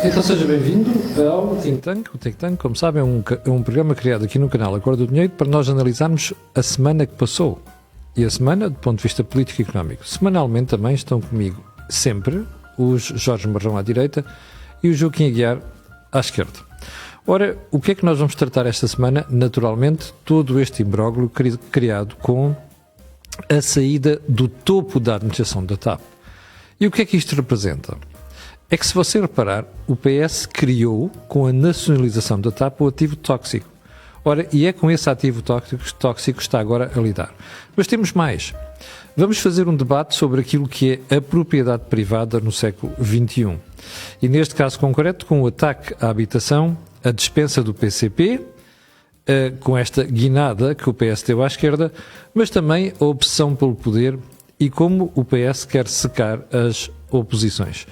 Então seja bem-vindo ao Think Tank. O Think Tank, como sabem, é um programa criado aqui no canal Acordo do Dinheiro para nós analisarmos a semana que passou. E a semana do ponto de vista político e económico. Semanalmente também estão comigo sempre os Jorge Marrão à direita e o Joaquim Aguiar à esquerda. Ora, o que é que nós vamos tratar esta semana? Naturalmente, todo este imbróglio criado com a saída do topo da administração da TAP. E o que é que isto representa? É que, se você reparar, o PS criou, com a nacionalização da TAP, o ativo tóxico. Ora, e é com esse ativo tóxico que está agora a lidar. Mas temos mais. Vamos fazer um debate sobre aquilo que é a propriedade privada no século XXI. E neste caso concreto, com o ataque à habitação, a dispensa do PCP, com esta guinada que o PS deu à esquerda, mas também a obsessão pelo poder e como o PS quer secar as oposições.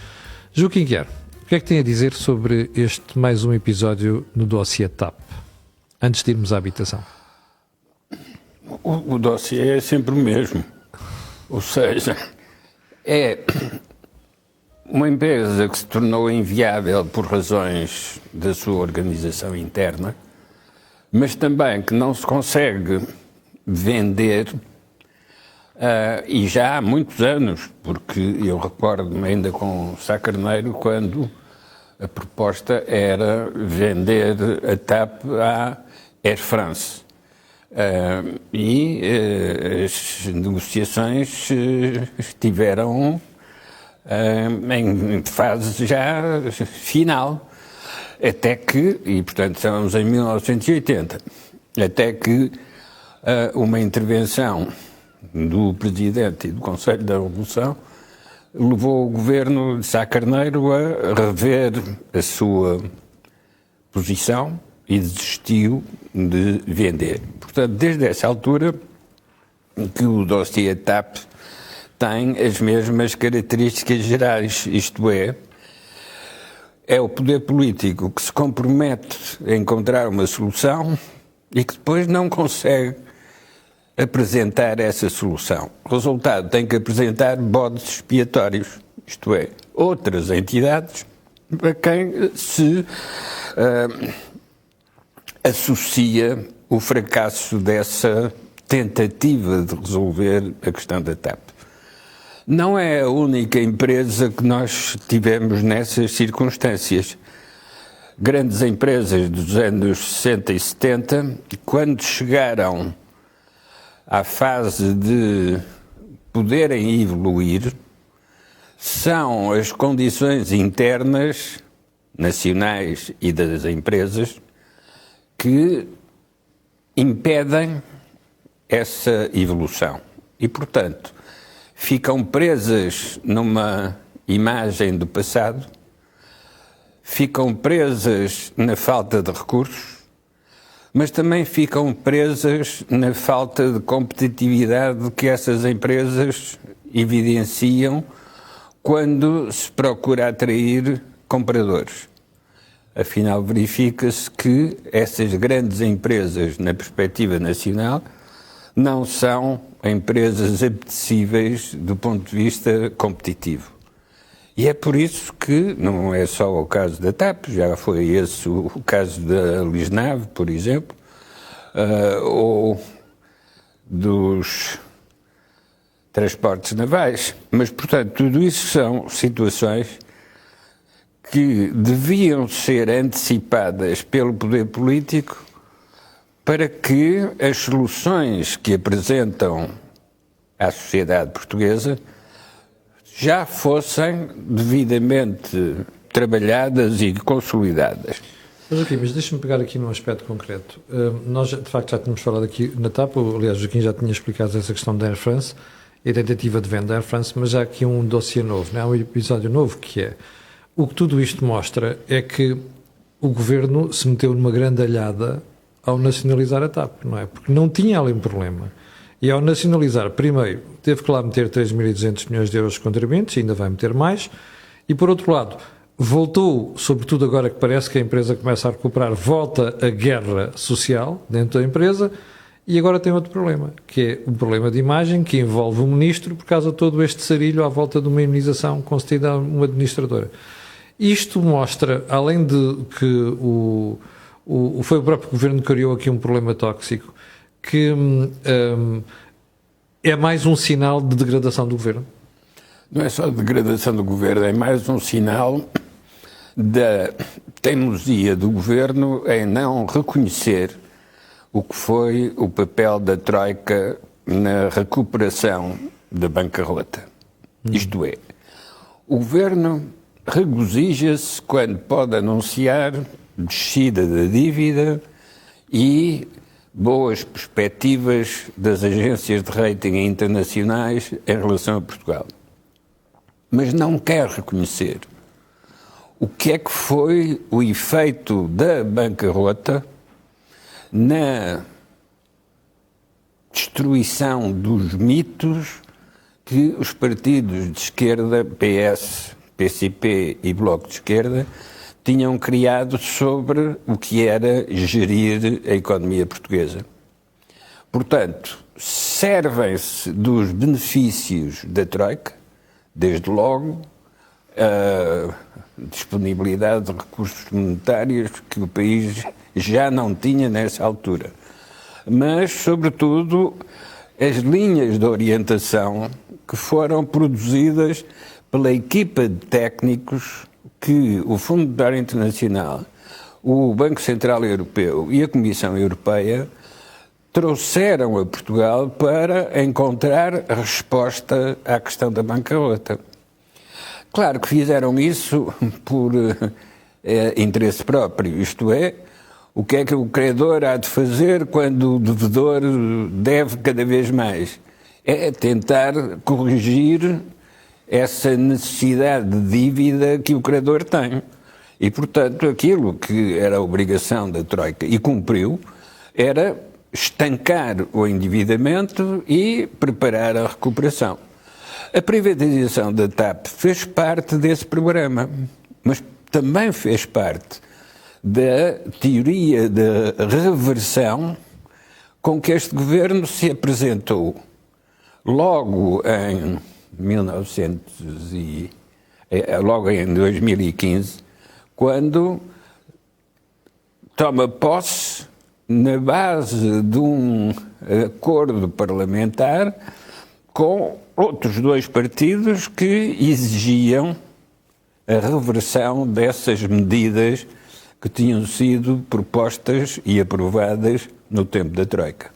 Joaquim Aguiar, o que é que tem a dizer sobre este mais um episódio no dossiê TAP, antes de irmos à habitação? O dossiê é sempre o mesmo. Ou seja, é uma empresa que se tornou inviável por razões da sua organização interna, mas também que não se consegue vender e já há muitos anos, porque eu recordo-me ainda com Sá Carneiro quando a proposta era vender a TAP à Air France. As negociações estiveram em fase já final, até que, e portanto estamos em 1980, até que uma intervenção do Presidente e do Conselho da Revolução levou o governo de Sá Carneiro a rever a sua posição e desistiu de vender. Portanto, desde essa altura que o dossiê TAP tem as mesmas características gerais, isto é o poder político que se compromete a encontrar uma solução e que depois não consegue apresentar essa solução. O resultado, tem que apresentar bodes expiatórios, isto é, outras entidades a quem se associa o fracasso dessa tentativa de resolver a questão da TAP. Não é a única empresa que nós tivemos nessas circunstâncias. Grandes empresas dos anos 60 e 70, quando chegaram à fase de poderem evoluir, são as condições internas, nacionais e das empresas, que impedem essa evolução. E, portanto, ficam presas numa imagem do passado, ficam presas na falta de recursos, mas também ficam presas na falta de competitividade que essas empresas evidenciam quando se procura atrair compradores. Afinal, verifica-se que essas grandes empresas, na perspectiva nacional, não são empresas apetecíveis do ponto de vista competitivo. E é por isso que não é só o caso da TAP, já foi esse o caso da Lisnave, por exemplo, ou dos transportes navais. Mas, portanto, tudo isso são situações que deviam ser antecipadas pelo poder político para que as soluções que apresentam à sociedade portuguesa já fossem devidamente trabalhadas e consolidadas. Mas deixa-me pegar aqui num aspecto concreto. Nós, de facto, já tínhamos falado aqui na TAP, aliás, o Joaquim já tinha explicado essa questão da Air France e a tentativa de venda da Air France, mas há aqui um dossiê novo, não é? Um episódio novo que é... O que tudo isto mostra é que o Governo se meteu numa grandalhada ao nacionalizar a TAP, não é? Porque não tinha ali um problema. E ao nacionalizar, primeiro, teve que lá meter 3.200 milhões de euros de contribuintes, ainda vai meter mais, e por outro lado, voltou, sobretudo agora que parece que a empresa começa a recuperar, volta a guerra social dentro da empresa, e agora tem outro problema, que é um problema de imagem que envolve o ministro por causa de todo este sarilho à volta de uma imunização concedida a uma administradora. Isto mostra, além de que foi o próprio governo que criou aqui um problema tóxico, que é mais um sinal de degradação do governo? Não é só de degradação do governo, é mais um sinal da teimosia do governo em não reconhecer o que foi o papel da Troika na recuperação da bancarrota. Isto é, o governo regozija-se quando pode anunciar descida da dívida e boas perspectivas das agências de rating internacionais em relação a Portugal. Mas não quer reconhecer o que é que foi o efeito da bancarrota na destruição dos mitos que os partidos de esquerda, PS, PCP e Bloco de Esquerda, tinham criado sobre o que era gerir a economia portuguesa. Portanto, servem-se dos benefícios da Troika, desde logo a disponibilidade de recursos monetários que o país já não tinha nessa altura. Mas, sobretudo, as linhas de orientação que foram produzidas pela equipa de técnicos que o Fundo Monetário Internacional, o Banco Central Europeu e a Comissão Europeia trouxeram a Portugal para encontrar a resposta à questão da bancarrota. Claro que fizeram isso por interesse próprio, isto é, o que é que o credor há de fazer quando o devedor deve cada vez mais? É tentar corrigir essa necessidade de dívida que o credor tem. E, portanto, aquilo que era a obrigação da Troika, e cumpriu, era estancar o endividamento e preparar a recuperação. A privatização da TAP fez parte desse programa, mas também fez parte da teoria da reversão com que este governo se apresentou logo em 2015, quando toma posse na base de um acordo parlamentar com outros dois partidos que exigiam a reversão dessas medidas que tinham sido propostas e aprovadas no tempo da Troika.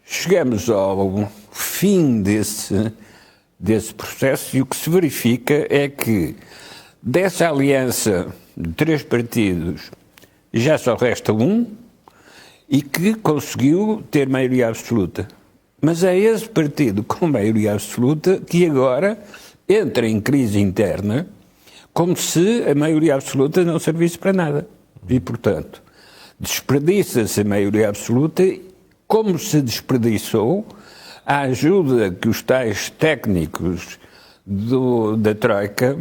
Chegamos ao fim desse processo e o que se verifica é que dessa aliança de três partidos já só resta um e que conseguiu ter maioria absoluta. Mas é esse partido com maioria absoluta que agora entra em crise interna como se a maioria absoluta não servisse para nada. E, portanto, desperdiça-se a maioria absoluta como se desperdiçou a ajuda que os tais técnicos da Troika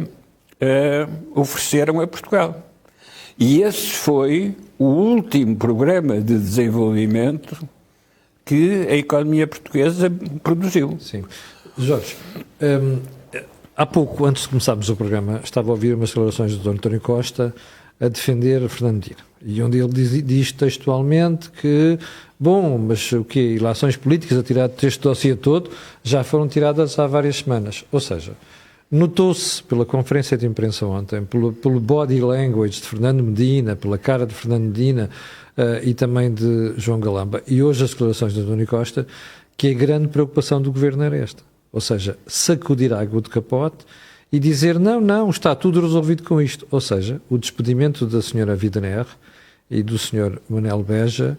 ofereceram a Portugal. E esse foi o último programa de desenvolvimento que a economia portuguesa produziu. Sim. Jorge, há pouco, antes de começarmos o programa, estava a ouvir umas declarações do Dr. António Costa a defender Fernando Medina. E onde ele diz textualmente que, bom, mas o quê? Ilações políticas a tirar deste dossiê todo já foram tiradas há várias semanas. Ou seja, notou-se pela conferência de imprensa ontem, pelo body language de Fernando Medina, pela cara de Fernando Medina e também de João Galamba, e hoje as declarações de António Costa, que a grande preocupação do governo era esta. Ou seja, sacudir a água do capote e dizer não, está tudo resolvido com isto. Ou seja, o despedimento da senhora Widener e do senhor Manel Beja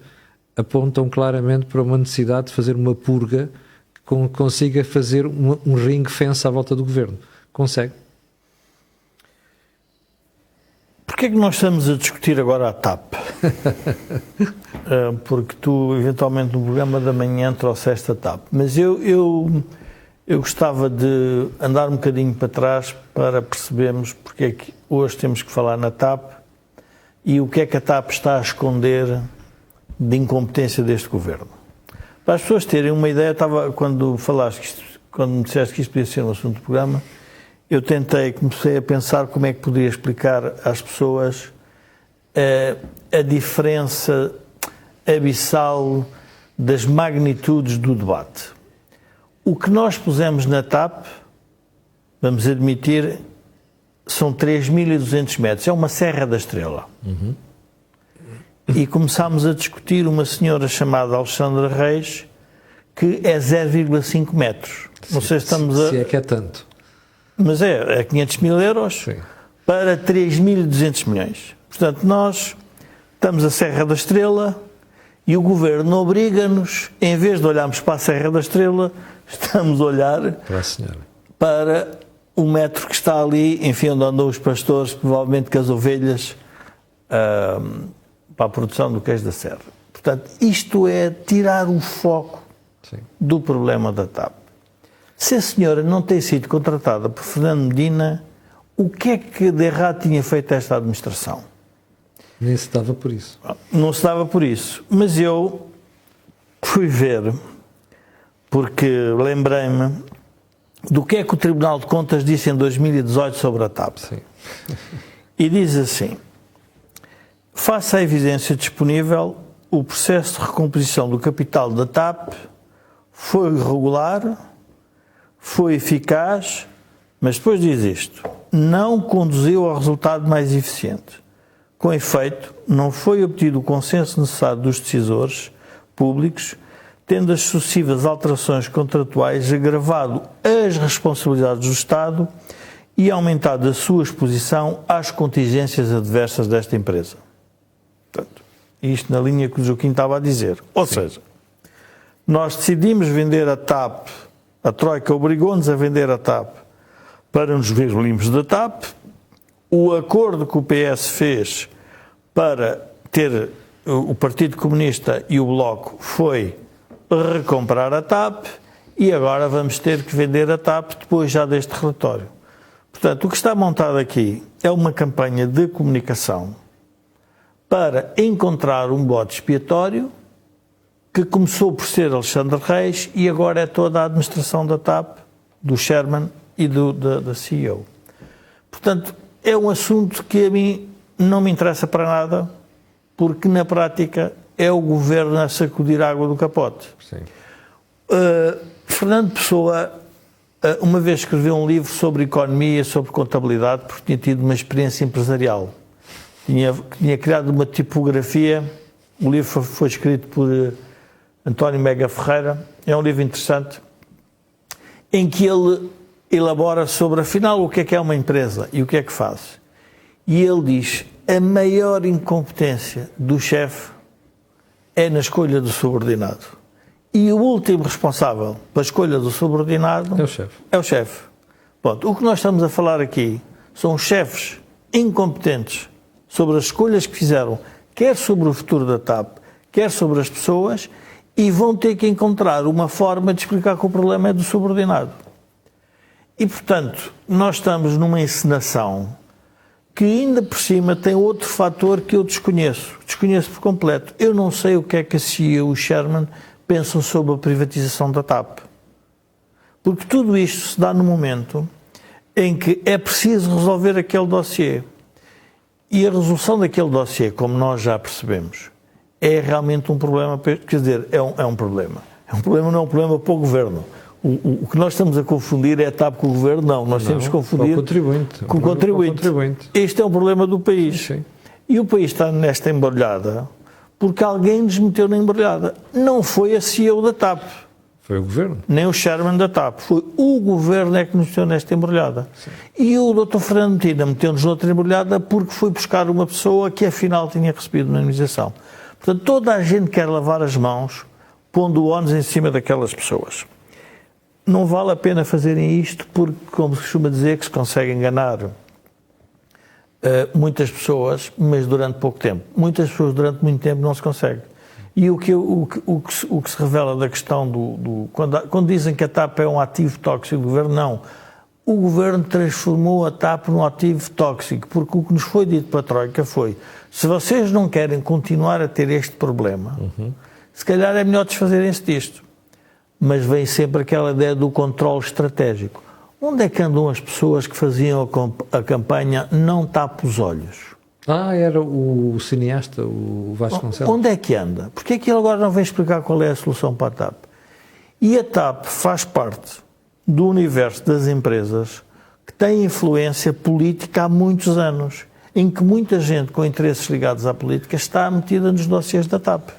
apontam claramente para uma necessidade de fazer uma purga que consiga fazer um ring-fence à volta do governo. Consegue? Porquê é que nós estamos a discutir agora a TAP? Porque tu, eventualmente, no programa da manhã trouxeste a TAP. Mas eu gostava de andar um bocadinho para trás para percebermos porque é que hoje temos que falar na TAP e o que é que a TAP está a esconder de incompetência deste governo. Para as pessoas terem uma ideia, quando me disseste que isto podia ser um assunto do programa, comecei a pensar como é que podia explicar às pessoas a diferença abissal das magnitudes do debate. O que nós pusemos na TAP, vamos admitir, são 3.200 metros. É uma Serra da Estrela. Uhum. E começámos a discutir uma senhora chamada Alexandra Reis, que é 0,5 metros. Não sei se estamos a... Se é que é tanto. Mas é 500 mil euros. Sim. Para 3.200 milhões. Portanto, nós estamos a Serra da Estrela e o Governo obriga-nos, em vez de olharmos para a Serra da Estrela, estamos a olhar para o metro que está ali, enfim, onde andam os pastores, provavelmente com as ovelhas, para a produção do queijo da serra. Portanto, isto é tirar o foco do problema da TAP. Se a senhora não tem sido contratada por Fernando Medina, o que é que de errado tinha feito esta administração? Nem se dava por isso. Não se dava por isso. Mas eu fui ver, porque lembrei-me do que é que o Tribunal de Contas disse em 2018 sobre a TAP. Sim. E diz assim: face à evidência disponível, o processo de recomposição do capital da TAP foi regular, foi eficaz, mas depois diz isto: não conduziu ao resultado mais eficiente. Com efeito, não foi obtido o consenso necessário dos decisores públicos, tendo as sucessivas alterações contratuais agravado as responsabilidades do Estado e aumentado a sua exposição às contingências adversas desta empresa. Portanto, isto na linha que o Joaquim estava a dizer. Ou seja, nós decidimos vender a TAP, a Troika obrigou-nos a vender a TAP para nos ver limpos da TAP. O acordo que o PS fez para ter o Partido Comunista e o Bloco foi recomprar a TAP e agora vamos ter que vender a TAP depois já deste relatório. Portanto, o que está montado aqui é uma campanha de comunicação para encontrar um bode expiatório que começou por ser Alexandre Reis e agora é toda a administração da TAP, do Chairman e da CEO. Portanto, é um assunto que a mim não me interessa para nada, porque na prática é o Governo a sacudir a água do capote. Sim. Fernando Pessoa, uma vez escreveu um livro sobre economia, sobre contabilidade, porque tinha tido uma experiência empresarial. Tinha criado uma tipografia, o livro foi escrito por António Mega Ferreira, é um livro interessante, em que ele elabora sobre, afinal, o que é uma empresa e o que é que faz. E ele diz: a maior incompetência do chefe é na escolha do subordinado. E o último responsável pela escolha do subordinado é o chefe. Pronto, o que nós estamos a falar aqui são os chefes incompetentes sobre as escolhas que fizeram, quer sobre o futuro da TAP, quer sobre as pessoas, e vão ter que encontrar uma forma de explicar que o problema é do subordinado. E, portanto, nós estamos numa encenação que ainda por cima tem outro fator que eu desconheço por completo. Eu não sei o que é que a CEO e o Chairman pensam sobre a privatização da TAP. Porque tudo isto se dá no momento em que é preciso resolver aquele dossiê. E a resolução daquele dossiê, como nós já percebemos, é realmente um problema, quer dizer, é um problema. É um problema, não é um problema para o Governo. O que nós estamos a confundir é a TAP com o Governo, não. Temos que confundir com o contribuinte. Este é um problema do país. Sim. E o país está nesta embrulhada porque alguém nos meteu na embrulhada. Não foi a CEO da TAP. Foi o Governo. Nem o Chairman da TAP. Foi o Governo é que nos meteu nesta embrulhada. Sim. E o Dr. Fernando Medina meteu-nos noutra embrulhada porque foi buscar uma pessoa que afinal tinha recebido uma indemnização. Portanto, toda a gente quer lavar as mãos pondo o ónus em cima daquelas pessoas. Não vale a pena fazerem isto porque, como se costuma dizer, que se consegue enganar muitas pessoas, mas durante pouco tempo. Muitas pessoas durante muito tempo não se consegue. E o que se revela da questão quando dizem que a TAP é um ativo tóxico do Governo, não. O Governo transformou a TAP num ativo tóxico, porque o que nos foi dito para a Troika foi: se vocês não querem continuar a ter este problema, se calhar é melhor desfazerem-se disto. Mas vem sempre aquela ideia do controle estratégico. Onde é que andam as pessoas que faziam a campanha Não Tape os Olhos? Era o cineasta, o Vasconcelos. Onde é que anda? Porque é que ele agora não vem explicar qual é a solução para a TAP? E a TAP faz parte do universo das empresas que tem influência política há muitos anos, em que muita gente com interesses ligados à política está metida nos dossiês da TAP.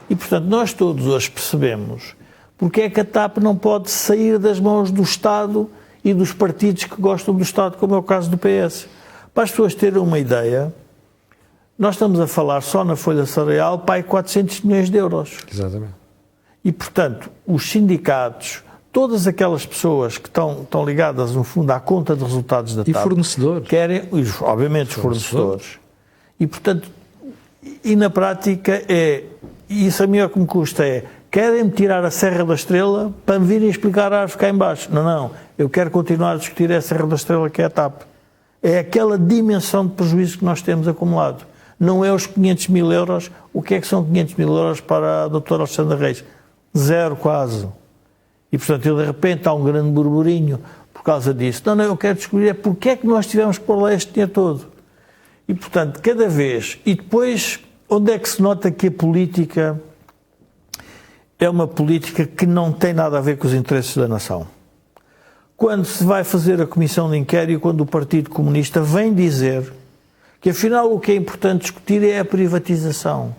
E, portanto, nós todos hoje percebemos porque é que a TAP não pode sair das mãos do Estado e dos partidos que gostam do Estado, como é o caso do PS. Para as pessoas terem uma ideia, nós estamos a falar só na folha salarial para 400 milhões de euros. Exatamente. E, portanto, os sindicatos, todas aquelas pessoas que estão ligadas, no fundo, à conta de resultados da TAP... E fornecedores. Querem, obviamente, os fornecedores. E, portanto, na prática isso a mim o que me custa querem-me tirar a Serra da Estrela para me virem explicar a árvore cá em baixo. Não, eu quero continuar a discutir a Serra da Estrela, que é a TAP. É aquela dimensão de prejuízo que nós temos acumulado. Não é os 500 mil euros. O que é que são 500 mil euros para a doutora Alexandra Reis? Zero, quase. E, portanto, de repente há um grande burburinho por causa disso. Não, eu quero descobrir porque é que nós tivemos que pôr lá este dinheiro todo. E, portanto, cada vez... E depois, onde é que se nota que a política é uma política que não tem nada a ver com os interesses da nação? Quando se vai fazer a comissão de inquérito, quando o Partido Comunista vem dizer que, afinal, o que é importante discutir é a privatização.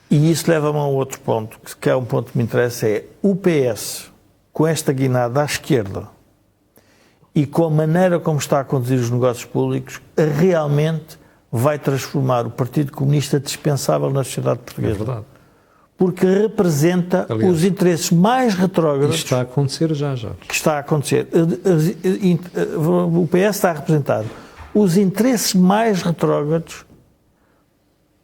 E isso leva-me a um outro ponto, que é um ponto que me interessa, é o PS, com esta guinada à esquerda e com a maneira como está a conduzir os negócios públicos, realmente vai transformar o Partido Comunista dispensável na sociedade portuguesa. É verdade. Porque representa os interesses mais retrógrados... Isto está a acontecer já. Que está a acontecer. O PS está a representar os interesses mais retrógrados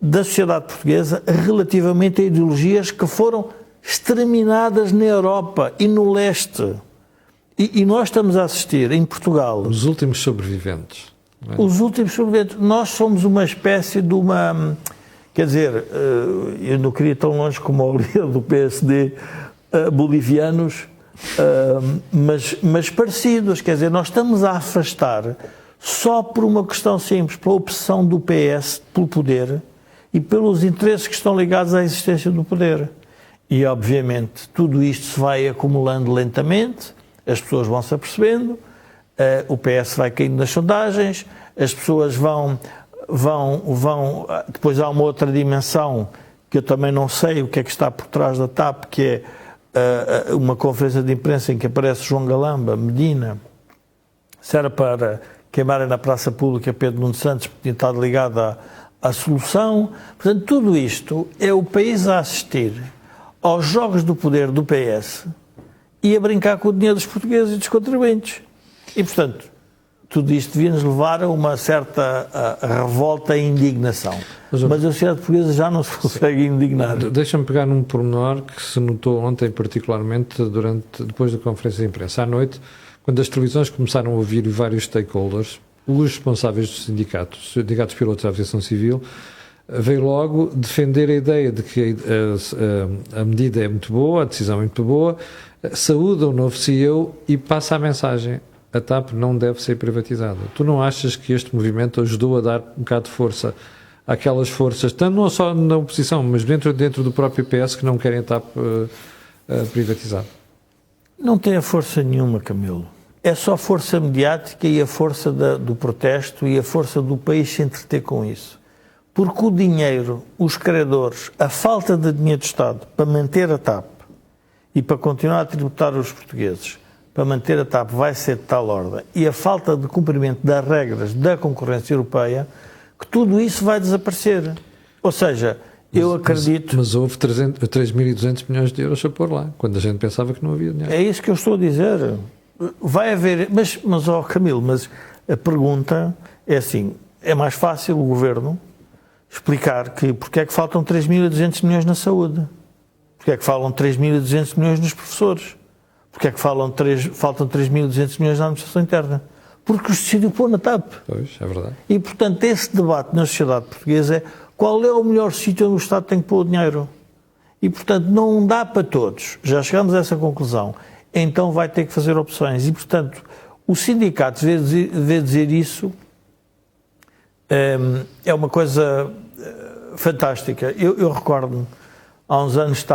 da sociedade portuguesa relativamente a ideologias que foram exterminadas na Europa e no leste. E nós estamos a assistir em Portugal... Os últimos sobreviventes. Não é? Os últimos sobreviventes. Nós somos uma espécie de uma... Quer dizer, eu não queria ir tão longe como o líder do PSD, bolivianos, mas parecidos. Quer dizer, nós estamos a afastar só por uma questão simples, pela opção do PS pelo poder e pelos interesses que estão ligados à existência do poder. E, obviamente, tudo isto se vai acumulando lentamente, as pessoas vão se apercebendo, o PS vai caindo nas sondagens, as pessoas vão... Depois há uma outra dimensão que eu também não sei o que é que está por trás da TAP, que é uma conferência de imprensa em que aparece João Galamba, Medina, se era para queimarem na praça pública Pedro Nuno Santos, porque tinha estado ligado à solução. Portanto, tudo isto é o país a assistir aos jogos do poder do PS e a brincar com o dinheiro dos portugueses e dos contribuintes. E, portanto, tudo isto devia-nos levar a uma certa revolta e indignação. Mas a sociedade portuguesa já não se consegue indignar. Deixa-me pegar num pormenor que se notou ontem, particularmente depois da conferência de imprensa. À noite, quando as televisões começaram a ouvir vários stakeholders, os responsáveis dos sindicatos pilotos da aviação civil, veio logo defender a ideia de que a medida é muito boa, a decisão é muito boa, saúda o novo CEO e passa a mensagem: a TAP não deve ser privatizada. Tu não achas que este movimento ajudou a dar um bocado de força àquelas forças, tanto não só na oposição, mas dentro do próprio PS, que não querem a TAP privatizada? Não tem força nenhuma, Camilo. É só força mediática e a força do protesto e a força do país se entreter com isso. Porque o dinheiro, os credores, a falta de dinheiro do Estado para manter a TAP e para continuar a tributar os portugueses, para manter a TAP vai ser de tal ordem, e a falta de cumprimento das regras da concorrência europeia, que tudo isso vai desaparecer. Ou seja, eu acredito... Mas houve 3.200 milhões de euros a pôr lá, quando a gente pensava que não havia dinheiro. É isso que eu estou a dizer. Vai haver... Mas Camilo, a pergunta é assim, é mais fácil o Governo explicar porque é que faltam 3.200 milhões na saúde, porque é que falam 3.200 milhões nos professores, porque é que faltam 3.200 milhões na administração interna? Porque se decidiu pôr na TAP. Pois, é verdade. E, portanto, esse debate na sociedade portuguesa é qual é o melhor sítio onde o Estado tem que pôr o dinheiro. E, portanto, não dá para todos. Já chegamos a essa conclusão. então vai ter que fazer opções. E, portanto, o sindicato vê dizer isso é uma coisa fantástica. Eu recordo-me, há uns anos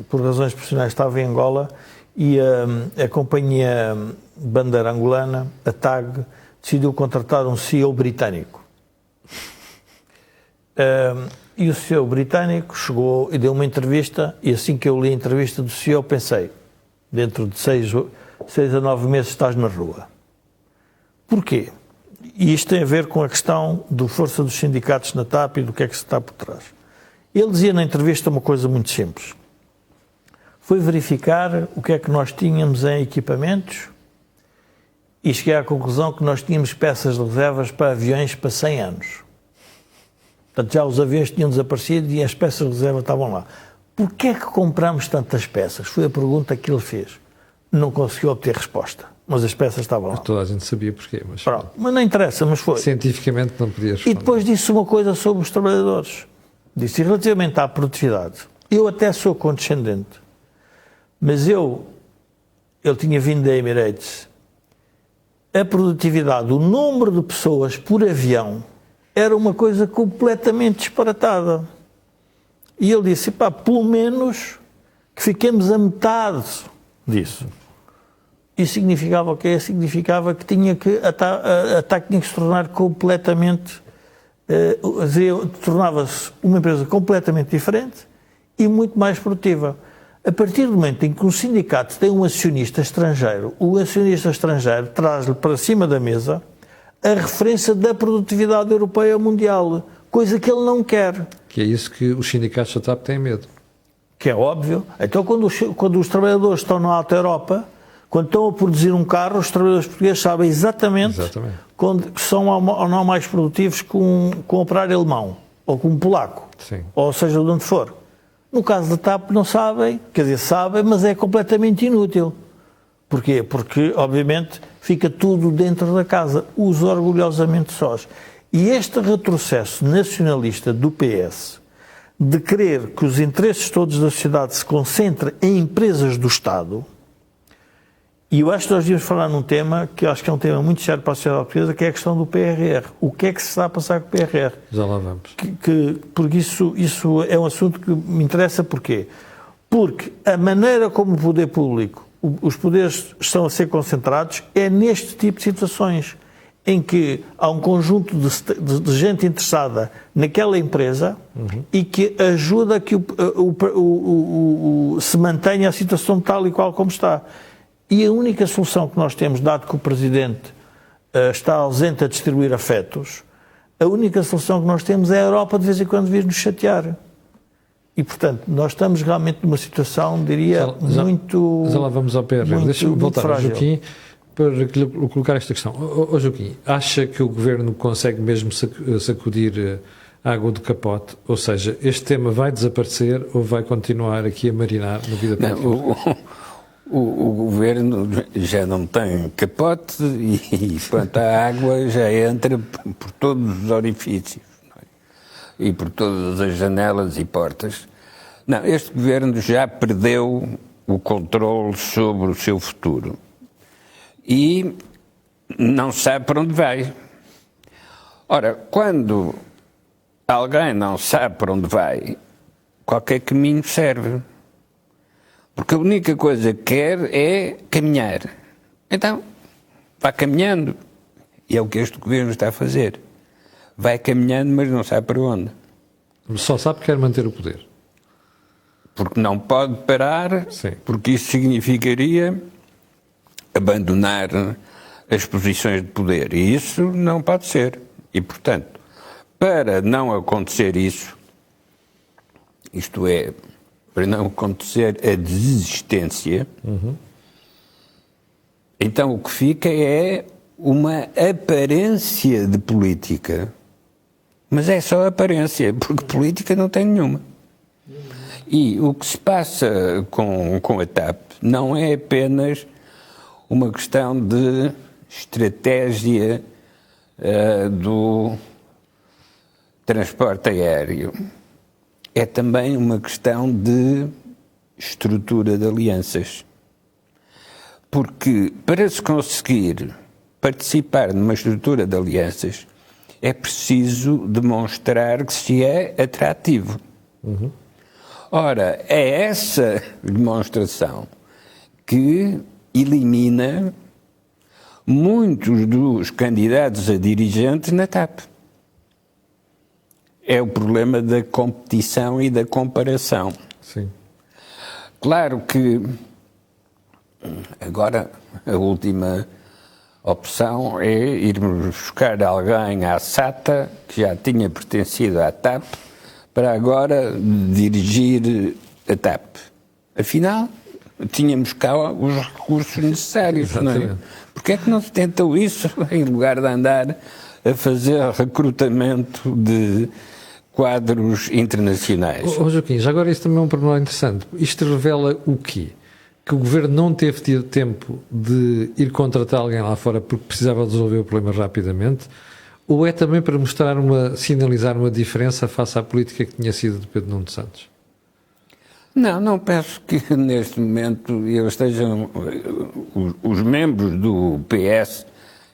por razões profissionais, estava em Angola e a companhia bandeira angolana, a TAG, decidiu contratar um CEO britânico. E o CEO britânico chegou e deu uma entrevista, e assim que eu li a entrevista do CEO, pensei, dentro de 6 a 9 meses estás na rua. Porquê? E isto tem a ver com a questão da força dos sindicatos na TAP e do que é que se está por trás. Ele dizia na entrevista uma coisa muito simples. Foi verificar o que é que nós tínhamos em equipamentos e cheguei à conclusão que nós tínhamos peças de reservas para aviões para 100 anos. Portanto, já os aviões tinham desaparecido e as peças de reserva estavam lá. Porquê é que compramos tantas peças? Foi a pergunta que ele fez. Não conseguiu obter resposta, mas as peças estavam lá. Toda a gente sabia porquê, mas... Pronto, mas não interessa, mas foi. Cientificamente não podia responder. E depois disse uma coisa sobre os trabalhadores. Disse, relativamente à produtividade, eu até sou condescendente, mas ele tinha vindo da Emirates, a produtividade, o número de pessoas por avião era uma coisa completamente disparatada. E ele disse, pelo menos que fiquemos a metade disso. Isso significava o quê? Significava que a TAC tinha que se tornar completamente... tornava-se uma empresa completamente diferente e muito mais produtiva. A partir do momento em que um sindicato tem um acionista estrangeiro, o acionista estrangeiro traz-lhe para cima da mesa a referência da produtividade europeia mundial, coisa que ele não quer. Que é isso que os sindicatos da TAP têm medo. Que é óbvio. Então, quando os trabalhadores estão na Alta Europa, quando estão a produzir um carro, os trabalhadores portugueses sabem exatamente. Que são ou não mais produtivos que um operário alemão, ou com um polaco, Sim. ou seja, de onde for. No caso da TAP não sabem, quer dizer, sabem, mas é completamente inútil. Porquê? Porque, obviamente, fica tudo dentro da casa, os orgulhosamente sós. E este retrocesso nacionalista do PS, de querer que os interesses todos da sociedade se concentrem em empresas do Estado, e eu acho que nós devíamos falar num tema que eu acho que é um tema muito sério para a sociedade portuguesa, que é a questão do PRR. O que é que se está a passar com o PRR? Já lá vamos. Porque isso é um assunto que me interessa. Porquê? Porque a maneira como o poder público, os poderes estão a ser concentrados é neste tipo de situações, em que há um conjunto de gente interessada naquela empresa e que ajuda a que se mantenha a situação tal e qual como está. E a única solução que nós temos, dado que o Presidente está ausente a distribuir afetos, a única solução que nós temos é a Europa de vez em quando vir nos chatear. E, portanto, nós estamos realmente numa situação, diria, muito... Já lá vamos ao PRR. Deixa-me voltar ao Joaquim para lhe colocar esta questão. Joaquim, acha que o Governo consegue mesmo sacudir a água do capote? Ou seja, este tema vai desaparecer ou vai continuar aqui a marinar na vida política? O Governo já não tem capote e quanto à água já entra por todos os orifícios, não é? E por todas as janelas e portas. Não, este Governo já perdeu o controle sobre o seu futuro e não sabe para onde vai. Ora, quando alguém não sabe para onde vai, qualquer caminho serve. Porque a única coisa que quer é caminhar. Então, vai caminhando. E é o que este Governo está a fazer. Vai caminhando, mas não sabe para onde. Só sabe que quer manter o poder. Porque não pode parar, Sim. Porque isso significaria abandonar as posições de poder. E isso não pode ser. E, portanto, para não acontecer isso, isto é, para não acontecer a desistência, então o que fica é uma aparência de política. Mas é só aparência, porque política não tem nenhuma. E o que se passa com a TAP não é apenas uma questão de estratégia do transporte aéreo. É também uma questão de estrutura de alianças. Porque para se conseguir participar numa estrutura de alianças é preciso demonstrar que se é atrativo. Ora, é essa demonstração que elimina muitos dos candidatos a dirigentes na TAP. É o problema da competição e da comparação. Sim. Claro que agora a última opção é irmos buscar alguém à SATA, que já tinha pertencido à TAP, para agora dirigir a TAP. Afinal, tínhamos cá os recursos necessários, não é? Porquê é que não se tentou isso em lugar de andar a fazer recrutamento de quadros internacionais? Joaquim, já agora isso também é um pormenor interessante. Isto revela o quê? Que o Governo não teve tido tempo de ir contratar alguém lá fora porque precisava resolver o problema rapidamente? Ou é também para mostrar sinalizar uma diferença face à política que tinha sido de Pedro Nuno Santos? Não penso que neste momento eles estejam, os membros do PS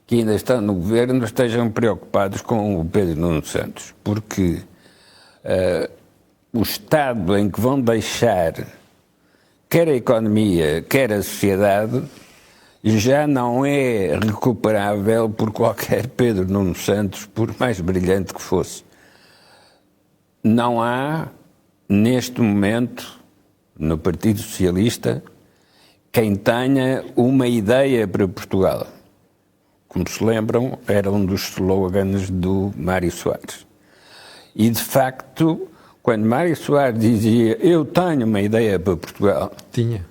que ainda estão no Governo estejam preocupados com o Pedro Nuno Santos, porque o estado em que vão deixar quer a economia, quer a sociedade, já não é recuperável por qualquer Pedro Nuno Santos, por mais brilhante que fosse. Não há, neste momento, no Partido Socialista, quem tenha uma ideia para Portugal. Como se lembram, era um dos slogans do Mário Soares. E, de facto, quando Mário Soares dizia eu tenho uma ideia para Portugal... Tinha.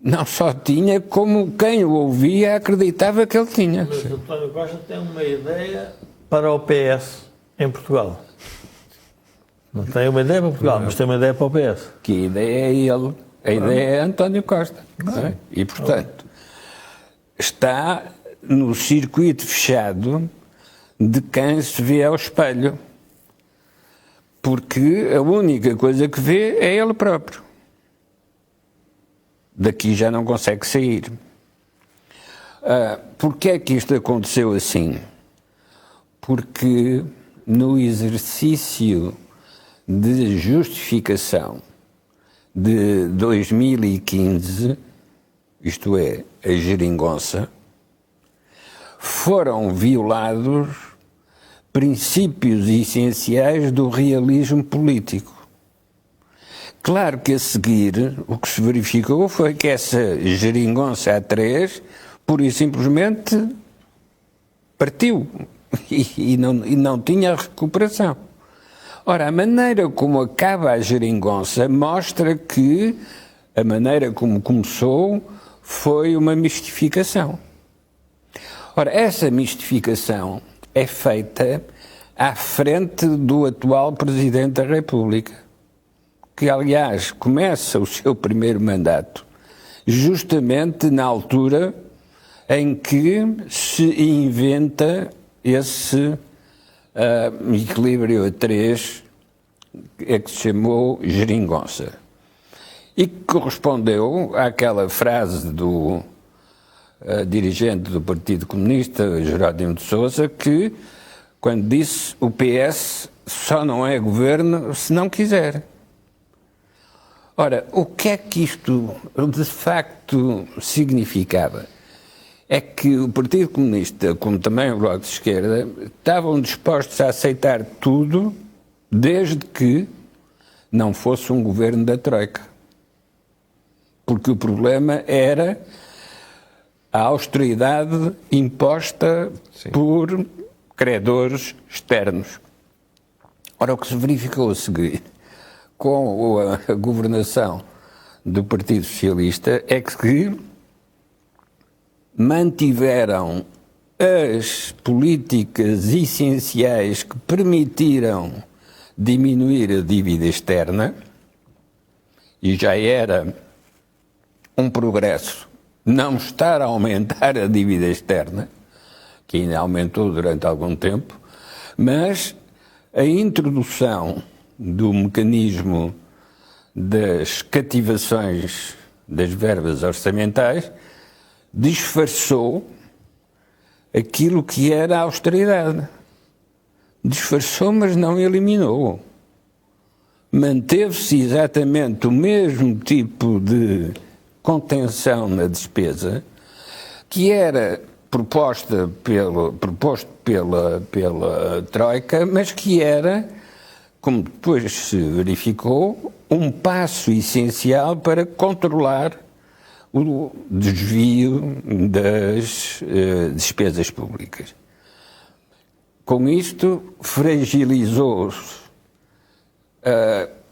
Não só tinha, como quem o ouvia acreditava que ele tinha. Mas o António Costa tem uma ideia para o PS em Portugal. Não tem uma ideia para Portugal, mas tem uma ideia para o PS. Que a ideia é ele. A ideia é António Costa. Não é? E, portanto, está no circuito fechado de quem se vê ao espelho. Porque a única coisa que vê é ele próprio. Daqui já não consegue sair. Porquê é que isto aconteceu assim? Porque no exercício de justificação de 2015, isto é, a geringonça, foram violados princípios essenciais do realismo político. Claro que a seguir o que se verificou foi que essa geringonça A3 pura e simplesmente partiu e não tinha recuperação. Ora, a maneira como acaba a geringonça mostra que a maneira como começou foi uma mistificação. Ora, essa mistificação é feita à frente do atual Presidente da República, que, aliás, começa o seu primeiro mandato justamente na altura em que se inventa esse equilíbrio a 3, que se chamou geringonça, e que correspondeu àquela frase do dirigente do Partido Comunista, Jerónimo de Sousa, que, quando disse o PS só não é governo se não quiser. Ora, o que é que isto de facto significava? É que o Partido Comunista, como também o Bloco de Esquerda, estavam dispostos a aceitar tudo desde que não fosse um governo da Troika. Porque o problema era a austeridade imposta por credores externos. Ora, o que se verificou a seguir com a governação do Partido Socialista é que mantiveram as políticas essenciais que permitiram diminuir a dívida externa, e já era um progresso não estar a aumentar a dívida externa, que ainda aumentou durante algum tempo, mas a introdução do mecanismo das cativações das verbas orçamentais disfarçou aquilo que era a austeridade. Disfarçou, mas não eliminou. Manteve-se exatamente o mesmo tipo de contenção na despesa que era proposto pela Troika, mas que era, como depois se verificou, um passo essencial para controlar o desvio das despesas públicas. Com isto, fragilizou-se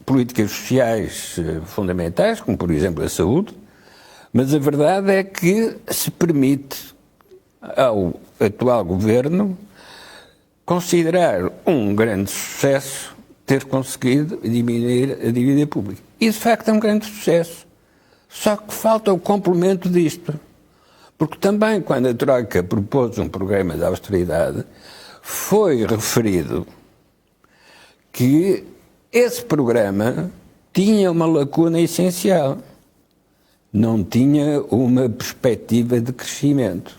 políticas sociais fundamentais, como por exemplo a saúde, mas a verdade é que se permite ao atual governo considerar um grande sucesso ter conseguido diminuir a dívida pública. E de facto é um grande sucesso. Só que falta o complemento disto. Porque também quando a Troika propôs um programa de austeridade, foi referido que esse programa tinha uma lacuna essencial. Não tinha uma perspectiva de crescimento.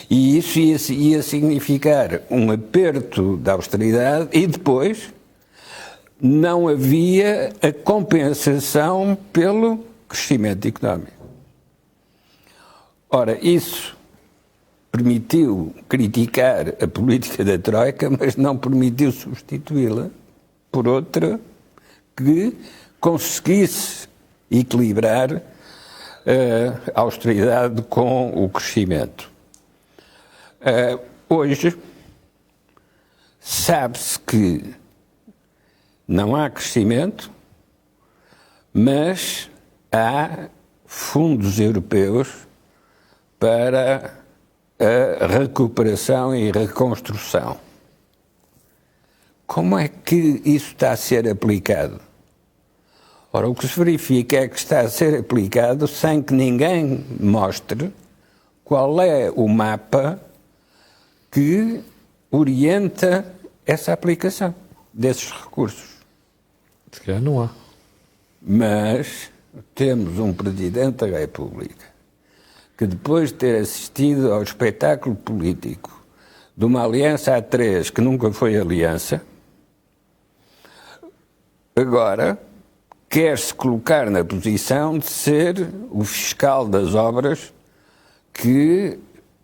E isso ia significar um aperto da austeridade e depois não havia a compensação pelo crescimento económico. Ora, isso permitiu criticar a política da Troika, mas não permitiu substituí-la por outra que conseguisse equilibrar a austeridade com o crescimento. Hoje, sabe-se que não há crescimento, mas há fundos europeus para a recuperação e reconstrução. Como é que isso está a ser aplicado? Ora, o que se verifica é que está a ser aplicado sem que ninguém mostre qual é o mapa que orienta essa aplicação desses recursos. Se calhar não há. Mas temos um Presidente da República que, depois de ter assistido ao espetáculo político de uma aliança a três que nunca foi aliança, agora quer-se colocar na posição de ser o fiscal das obras que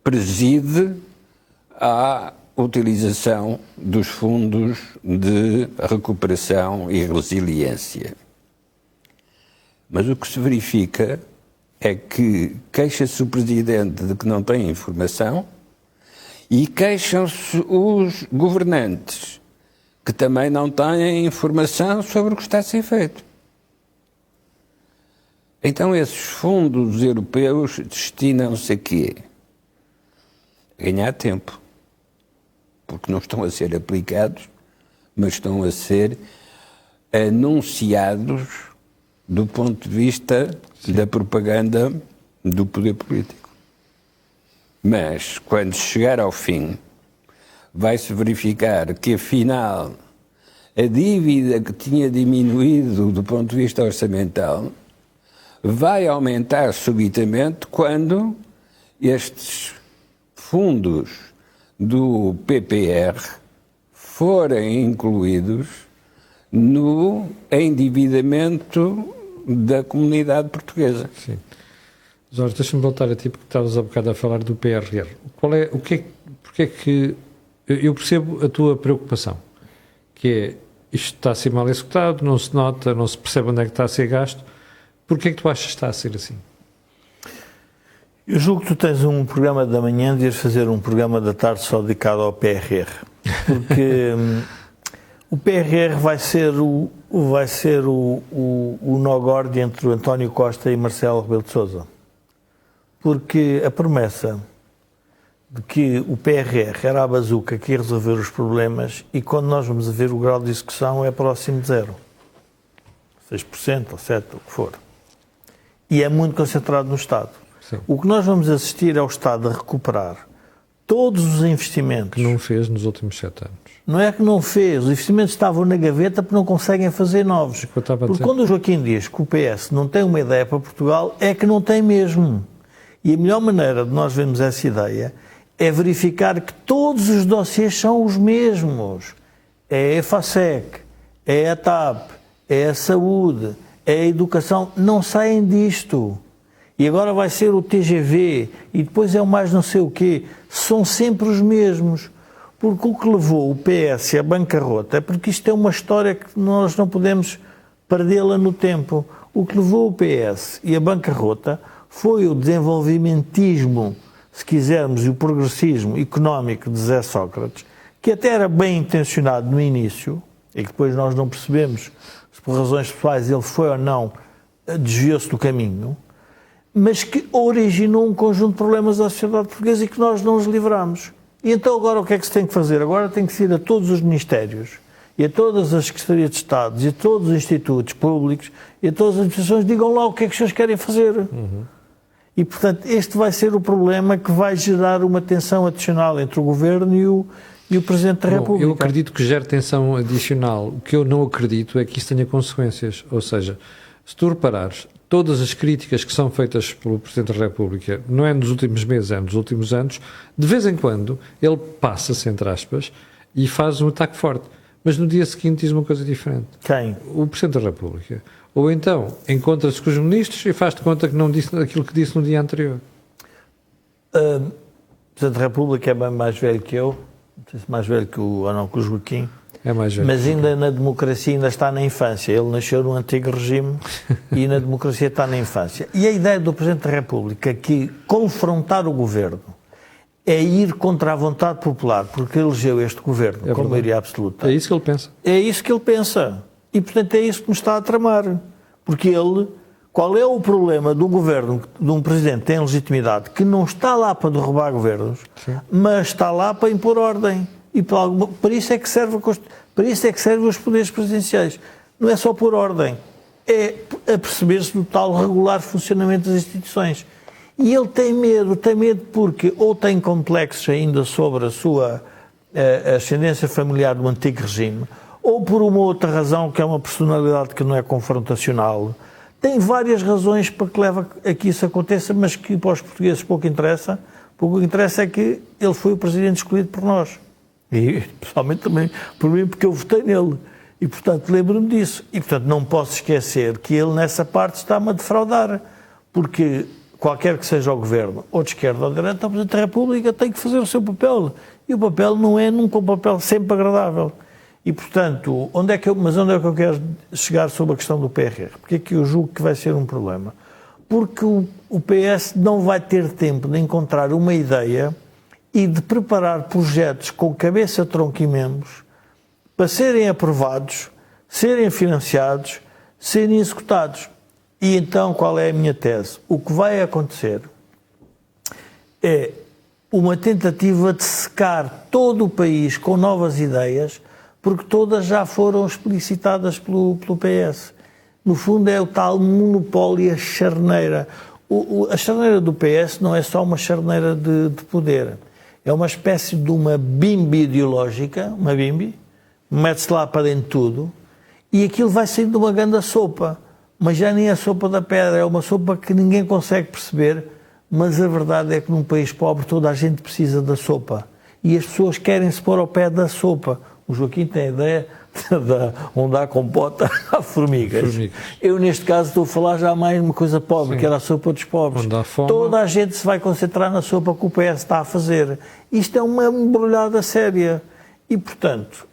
preside a utilização dos fundos de recuperação e resiliência. Mas o que se verifica é que queixa-se o Presidente de que não tem informação e queixam-se os governantes que também não têm informação sobre o que está a ser feito. Então esses fundos europeus destinam-se a quê? A ganhar tempo. Porque não estão a ser aplicados, mas estão a ser anunciados do ponto de vista da propaganda do poder político. Mas, quando chegar ao fim, vai-se verificar que, afinal, a dívida que tinha diminuído do ponto de vista orçamental vai aumentar subitamente quando estes fundos do PPR forem incluídos no endividamento da comunidade portuguesa. Sim. Jorge, deixa-me voltar a ti, porque estavas há bocado a falar do PRR. Porque é que eu percebo a tua preocupação, que é, isto está a ser mal executado, não se nota, não se percebe onde é que está a ser gasto. Porquê é que tu achas que está a ser assim? Eu julgo que tu tens um programa da manhã, devias fazer um programa da tarde só dedicado ao PRR, porque o PRR vai ser o nó górdio entre o António Costa e Marcelo Rebelo de Sousa, porque a promessa de que o PRR era a bazuca que ia resolver os problemas, e quando nós vamos a ver o grau de execução é próximo de zero, 6% ou 7%, o que for, e é muito concentrado no Estado. Sim. O que nós vamos assistir é o Estado a recuperar todos os investimentos. Que não fez nos últimos 7 anos. Não é que não fez, os investimentos estavam na gaveta porque não conseguem fazer novos. Porque quando o Joaquim diz que o PS não tem uma ideia para Portugal, é que não tem mesmo. E a melhor maneira de nós vermos essa ideia é verificar que todos os dossiês são os mesmos. É a EFASEC, é a TAP, é a saúde, é a educação, não saem disto. E agora vai ser o TGV e depois é o mais não sei o quê. São sempre os mesmos. Porque o que levou o PS à bancarrota é porque isto é uma história que nós não podemos perdê-la no tempo. O que levou o PS e a bancarrota foi o desenvolvimentismo, se quisermos, e o progressismo económico de José Sócrates, que até era bem intencionado no início, e que depois nós não percebemos se por razões pessoais ele foi ou não, desviou-se do caminho, mas que originou um conjunto de problemas à sociedade portuguesa e que nós não nos livramos. E então agora o que é que se tem que fazer? Agora tem que ser a todos os ministérios e a todas as secretarias de Estado e a todos os institutos públicos e a todas as administrações, digam lá o que é que os senhores querem fazer. E, portanto, este vai ser o problema que vai gerar uma tensão adicional entre o Governo e o Presidente da República. Eu acredito que gere tensão adicional. O que eu não acredito é que isso tenha consequências. Ou seja, se tu reparares, todas as críticas que são feitas pelo Presidente da República, não é nos últimos meses, é nos últimos anos, de vez em quando ele passa-se, entre aspas, e faz um ataque forte. Mas no dia seguinte diz uma coisa diferente. Quem? O Presidente da República. Ou então encontra-se com os ministros e faz-te conta que não disse aquilo que disse no dia anterior. O Presidente da República é bem mais velho que eu, não sei se mais velho que o Joaquim. É mais velho. Mas ainda na democracia ainda está na infância. Ele nasceu no antigo regime e na democracia está na infância. E a ideia do Presidente da República que confrontar o Governo é ir contra a vontade popular, porque elegeu este Governo com maioria absoluta. É isso que ele pensa. É isso que ele pensa. E, portanto, é isso que nos está a tramar. Porque ele... Qual é o problema de um Governo, de um Presidente que tem legitimidade, que não está lá para derrubar governos, sim, mas está lá para impor ordem. E para isso é que serve os poderes presidenciais. Não é só por ordem, é a perceber-se do tal regular funcionamento das instituições. E ele tem medo porque ou tem complexos ainda sobre a sua ascendência familiar do antigo regime, ou por uma outra razão, que é uma personalidade que não é confrontacional. Tem várias razões para que leva a que isso aconteça, mas que para os portugueses pouco interessa. Pouco interessa é que ele foi o presidente escolhido por nós. E, pessoalmente, também por mim, porque eu votei nele. E, portanto, lembro-me disso. E, portanto, não posso esquecer que ele, nessa parte, está-me a defraudar. Porque, qualquer que seja o governo, ou de esquerda ou de direita, o Presidente da República tem que fazer o seu papel. E o papel não é nunca um papel sempre agradável. E, portanto, onde é que eu quero chegar sobre a questão do PRR? Porque é que eu julgo que vai ser um problema? Porque o PS não vai ter tempo de encontrar uma ideia e de preparar projetos com cabeça, tronco e membros para serem aprovados, serem financiados, serem executados. E então, qual é a minha tese? O que vai acontecer é uma tentativa de secar todo o país com novas ideias, porque todas já foram explicitadas pelo PS. No fundo é o tal monopólio, a charneira. A charneira do PS não é só uma charneira de poder. É uma espécie de uma bimbi ideológica, uma bimbi, mete-se lá para dentro tudo, e aquilo vai saindo de uma grande sopa. Mas já nem a sopa da pedra, é uma sopa que ninguém consegue perceber, mas a verdade é que num país pobre toda a gente precisa da sopa. E as pessoas querem se pôr ao pé da sopa. O Joaquim tem a ideia onde há compota, há formigas. Eu, neste caso, estou a falar já mais de uma coisa pobre, sim, que era a sopa dos pobres. Onde há fome. Toda a gente se vai concentrar na sopa que o PS está a fazer. Isto é uma embrulhada séria. E, portanto,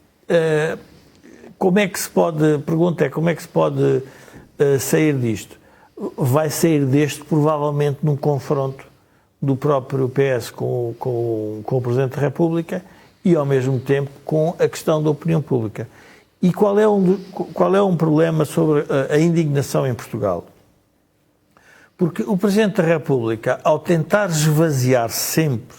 como é que se pode, pergunta é, como é que se pode sair disto? Vai sair deste, provavelmente, num confronto do próprio PS com o Presidente da República, e, ao mesmo tempo, com a questão da opinião pública. E qual é um problema sobre a indignação em Portugal? Porque o Presidente da República, ao tentar esvaziar sempre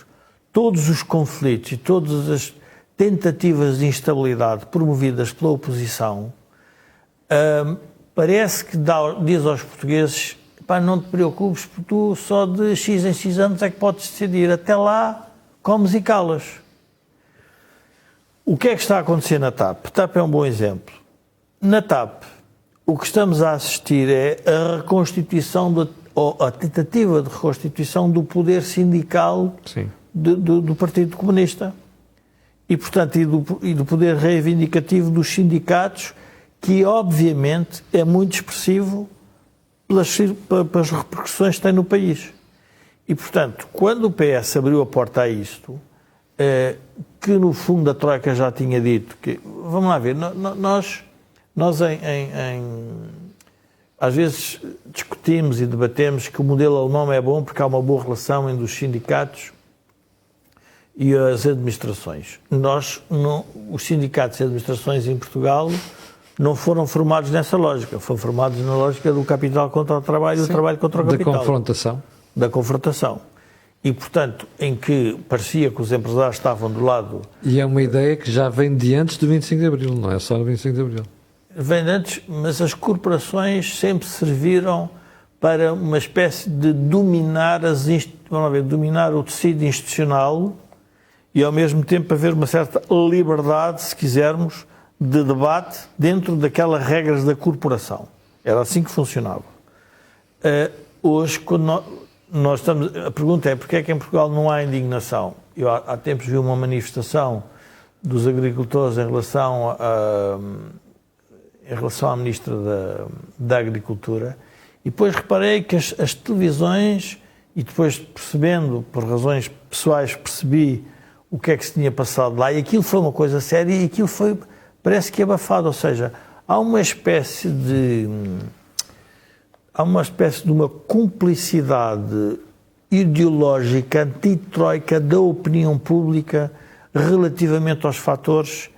todos os conflitos e todas as tentativas de instabilidade promovidas pela oposição, parece que diz aos portugueses: pá, não te preocupes, porque tu só de X em X anos é que podes decidir. Até lá, comes e calas. O que é que está a acontecer na TAP? A TAP é um bom exemplo. Na TAP, o que estamos a assistir é a reconstituição, ou a tentativa de reconstituição do poder sindical do Partido Comunista. E, portanto, e do poder reivindicativo dos sindicatos, que, obviamente, é muito expressivo pelas repercussões que tem no país. E, portanto, quando o PS abriu a porta a isto, que, no fundo, a Troika já tinha dito que... Vamos lá ver, nós às vezes discutimos e debatemos que o modelo alemão é bom porque há uma boa relação entre os sindicatos e as administrações. Os sindicatos e administrações em Portugal não foram formados nessa lógica, foram formados na lógica do capital contra o trabalho e do trabalho contra o capital. Da confrontação. E, portanto, em que parecia que os empresários estavam do lado... E é uma ideia que já vem de antes do 25 de Abril, não é só do 25 de Abril. Vem de antes, mas as corporações sempre serviram para uma espécie de dominar dominar o tecido institucional e, ao mesmo tempo, haver uma certa liberdade, se quisermos, de debate dentro daquelas regras da corporação. Era assim que funcionava. Hoje, quando nós estamos... A pergunta é, porquê é que em Portugal não há indignação? Eu há tempos vi uma manifestação dos agricultores em relação à Ministra da Agricultura, e depois reparei que as televisões, e depois percebendo, por razões pessoais, percebi o que é que se tinha passado lá, e aquilo foi uma coisa séria, e aquilo foi, parece que abafado, ou seja, há uma espécie de uma cumplicidade ideológica anti-troika da opinião pública relativamente aos fatores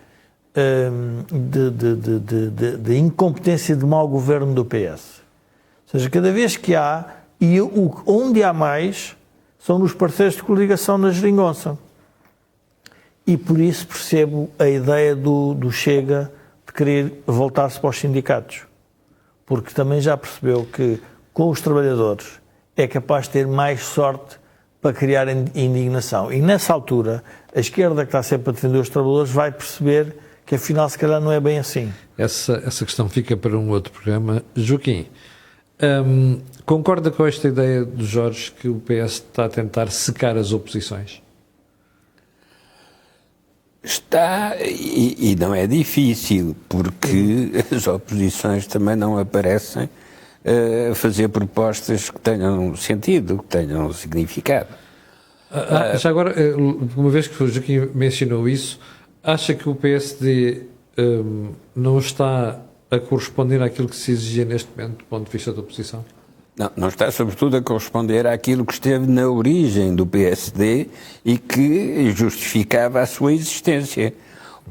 de incompetência de mau governo do PS. Ou seja, cada vez que há, e onde há mais, são nos parceiros de coligação na geringonça. E por isso percebo a ideia do Chega de querer voltar-se para os sindicatos. Porque também já percebeu que com os trabalhadores é capaz de ter mais sorte para criar indignação. E nessa altura, a esquerda que está sempre a defender os trabalhadores vai perceber que afinal se calhar não é bem assim. Essa questão fica para um outro programa. Joaquim, concorda com esta ideia do Jorge que o PS está a tentar secar as oposições? Está, e não é difícil, porque as oposições também não aparecem a fazer propostas que tenham sentido, que tenham significado. Já agora, uma vez que o Joaquim mencionou isso, acha que o PSD não está a corresponder àquilo que se exigia neste momento do ponto de vista da oposição? Não está, sobretudo, a corresponder àquilo que esteve na origem do PSD e que justificava a sua existência.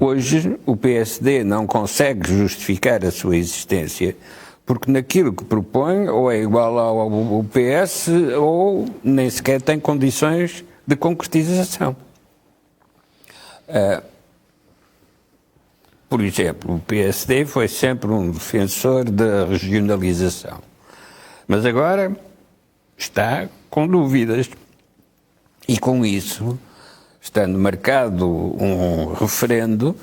Hoje, o PSD não consegue justificar a sua existência porque naquilo que propõe ou é igual ao PS ou nem sequer tem condições de concretização. Por exemplo, o PSD foi sempre um defensor da regionalização. Mas agora está com dúvidas e com isso, estando marcado um referendo,